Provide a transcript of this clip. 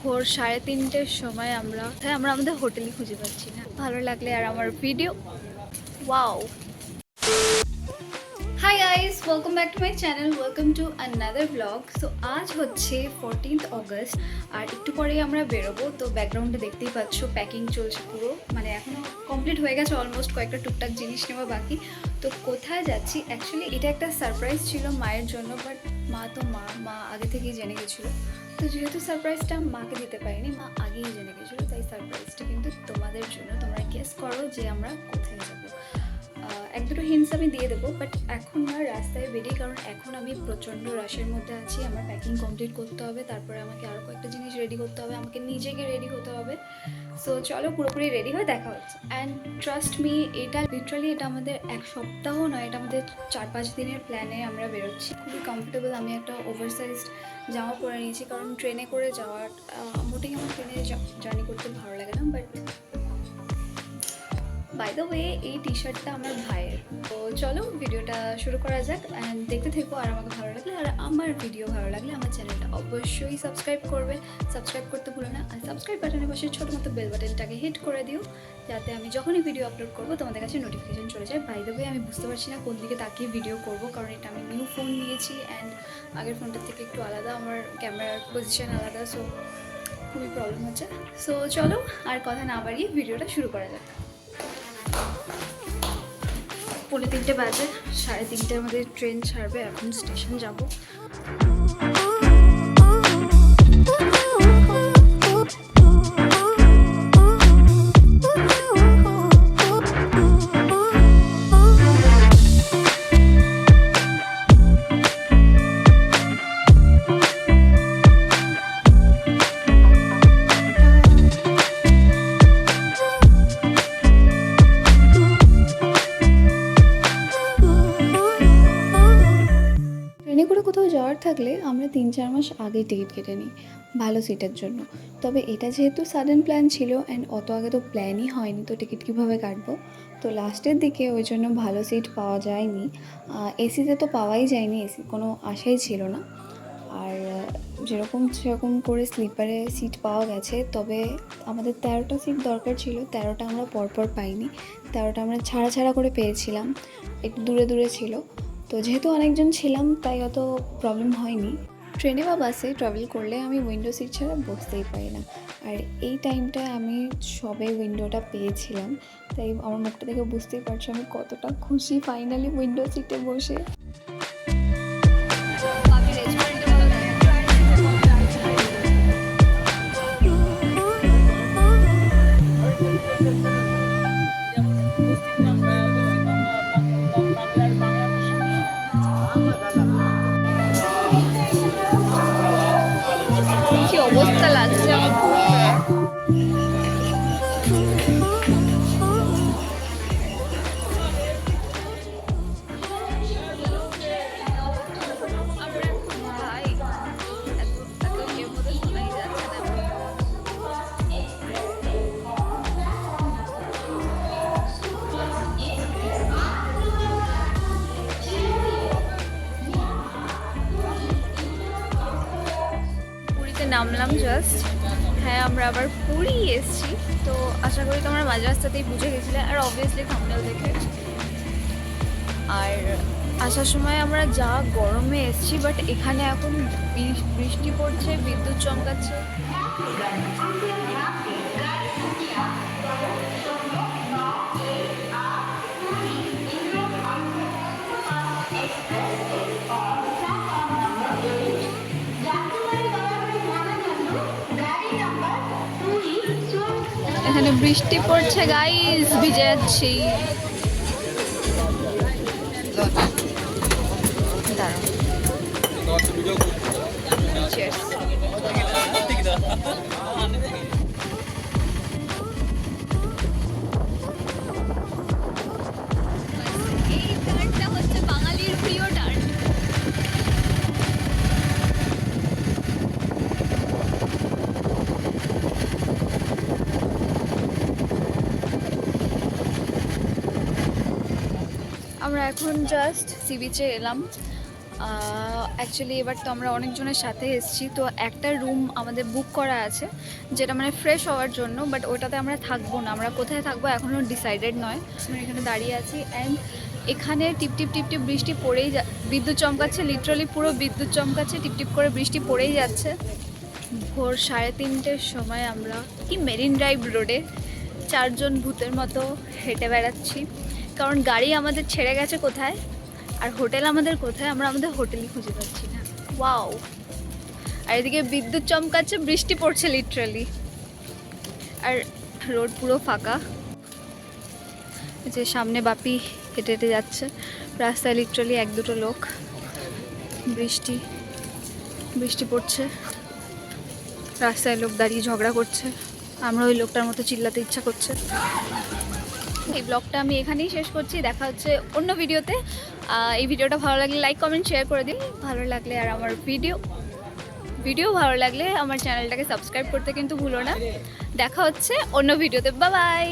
ভোর 3:30-র সময় আমরা আমাদের হোটেলই খুঁজে পাচ্ছি না। ভালো লাগলে আর আমার video wow. Hi guys, welcome back to my channel, welcome to another blog. So আজ হচ্ছে 14th অগস্ট আর একটু পরেই আমরা বেরোবো। তো ব্যাকগ্রাউন্ডে দেখতেই পাচ্ছ প্যাকিং চলছে পুরো, মানে এখনও কমপ্লিট হয়ে গেছে অলমোস্ট, কয়েকটা টুকটাক জিনিস নেওয়া বাকি। তো কোথায় যাচ্ছি, অ্যাকচুয়ালি এটা একটা সারপ্রাইজ ছিল মায়ের জন্য, বাট মা আগে থেকেই জেনে গেছিলো। তো যেহেতু সারপ্রাইজটা মাকে দিতে পারিনি, মা আগেই জেনে গেছিলো, তাই সারপ্রাইজটা কিন্তু তোমাদের জন্য। তোমরা গেস করো যে আমরা কোথায় যাবো। এক দুটো হিন্টস আমি দিয়ে দেবো, বাট এখন না রাস্তায় বেরিয়ে, কারণ এখন আমি প্রচণ্ড রাশের মধ্যে আছি। আমার প্যাকিং কমপ্লিট করতে হবে, তারপরে আমাকে আরও কয়েকটা জিনিস রেডি করতে হবে, আমাকে নিজেকে রেডি হতে হবে। সো চলো পুরোপুরি রেডি হয়ে দেখা হচ্ছে। অ্যান্ড ট্রাস্ট মি, এটা লিটারালি এটা আমাদের এক সপ্তাহ নয়, এটা আমাদের 4-5 দিনের প্ল্যানে আমরা বেরোচ্ছি। খুবই কমফোর্টেবল। আমি একটা ওভারসাইজড জামা পরে নিয়েছি, কারণ ট্রেনে করে যাওয়ার মোটেই আমার ট্রেনে জার্নি করতে ভালো লাগে না। বাট বাই দ্য ওয়ে, এই টি শার্টটা আমার ভাইয়ের। তো চলো ভিডিওটা শুরু করা যাক, অ্যান্ড দেখতে থেকো। আর আমাকে ভালো লাগলে আর আমার ভিডিও ভালো লাগলে আমার চ্যানেলটা অবশ্যই সাবস্ক্রাইব করবে। সাবস্ক্রাইব করতে ভুলো না, আর সাবস্ক্রাইব বাটনের পাশে ছোটো মতো বেল বাটনটাকে হিট করে দিও, যাতে আমি যখনই ভিডিও আপলোড করবো তোমাদের কাছে নোটিফিকেশন চলে যায়। বাই দ্য ওয়ে, আমি বুঝতে পারছি না কোন দিকে তাকিয়ে ভিডিও করবো, কারণ এটা আমি নিউ ফোন নিয়েছি, অ্যান্ড আগের ফোনটার থেকে একটু আলাদা, আমার ক্যামেরার পজিশন আলাদা। সো খুবই প্রবলেম হচ্ছে। সো চলো আর কথা না বাড়িয়ে ভিডিওটা শুরু করা যাক। 3:30 বাজে, 3:30 আমাদের ট্রেন ছাড়বে, এখন স্টেশন যাব। ট্রেনে করে কোথাও যাওয়ার থাকলে আমরা 3-4 মাস আগেই টিকিট কেটে নিই ভালো সিটের জন্য। তবে এটা যেহেতু সাডেন প্ল্যান ছিল, অ্যান্ড অত আগে তো প্ল্যানই হয়নি, তো টিকিট কীভাবে কাটবো। তো লাস্টের দিকে ওই জন্য ভালো সিট পাওয়া যায়নি। এসিতে তো পাওয়াই যায়নি, এসি কোনো আশাই ছিল না। আর সেরকম করে স্লিপারে সিট পাওয়া গেছে, তবে আমাদের 13টা সিট দরকার ছিল, 13টা আমরা পরপর পাইনি। 13টা আমরা ছাড়া করে পেয়েছিলাম, একটু দূরে ছিল। তো যেহেতু অনেকজন ছিলাম, তাই অত প্রবলেম হয়নি। ট্রেনে বা বাসে ট্রাভেল করলে আমি উইন্ডো সিট ছাড়া বসতেই পারি না, আর এই টাইমটায় আমি সবে উইন্ডোটা পেয়েছিলাম, তাই আমার মুখটা দেখে বুঝতেই পারছো আমি কতটা খুশি ফাইনালি উইন্ডো সিটে বসে। কি অবস্থা লাগছে আমার। নামলাম জাস্ট। হ্যাঁ, আমরা আবার পুরী এসেছি, তো আশা করি তোমরা মাঝ রাস্তাতেই বুঝে গেছিলে, আর অবভিয়াসলি থাম্বনেল দেখে। আর আসার সময় আমরা যা গরমে এসেছি, বাট এখানে এখন বৃষ্টি পড়ছে, বিদ্যুৎ চমকাচ্ছে। এখানে বৃষ্টি পড়ছে গাইস, ভিজে যাচ্ছি। এই টার্নটা হচ্ছে বাঙালির প্রিয় টার্ন। আমরা এখন জাস্ট সি বিচে এলাম। অ্যাকচুয়ালি এবার তো আমরা অনেকজনের সাথে এসেছি, তো একটা রুম আমাদের বুক করা আছে যেটা মানে ফ্রেশ হওয়ার জন্য, বাট ওটাতে আমরা থাকবো না। আমরা কোথায় থাকবো এখনও ডিসাইডেড নয়। আমরা এখানে দাঁড়িয়ে আছি অ্যান্ড এখানে টিপটিপ টিপটিপ বৃষ্টি পড়েই বিদ্যুৎ চমকাচ্ছে, লিটারালি পুরো বিদ্যুৎ চমকাচ্ছে, টিপটিপ করে বৃষ্টি পড়েই যাচ্ছে। ভোর 3:30-টের সময় আমরা কি মেরিন ড্রাইভ রোডে 4জন ভূতের মতো হেঁটে বেড়াচ্ছি, কারণ গাড়ি আমাদের ছেড়ে গেছে কোথায় আর হোটেল আমাদের কোথায়, আমরা আমাদের হোটেলই খুঁজে পাচ্ছি না। ওয়াও! আর এদিকে বিদ্যুৎ চমকাচ্ছে, বৃষ্টি পড়ছে লিটারালি, আর রোড পুরো ফাঁকা। যে সামনে বাপি হেঁটে হেঁটে যাচ্ছে, রাস্তায় লিটারালি 1-2 লোক। বৃষ্টি বৃষ্টি পড়ছে, রাস্তায় লোক দাঁড়িয়ে ঝগড়া করছে, আমরা ওই লোকটার মতো চিল্লাতে ইচ্ছা করছে। এই ব্লগটা আমি এখানেই শেষ করছি, দেখা হচ্ছে অন্য ভিডিওতে। এই ভিডিওটা ভালো লাগলে লাইক কমেন্ট শেয়ার করে দিন, ভালো লাগলে আর আমার ভিডিও ভালো লাগলে আমার চ্যানেলটাকে সাবস্ক্রাইব করতে কিন্তু ভুলো না। দেখা হচ্ছে অন্য ভিডিওতে, বাই বাই।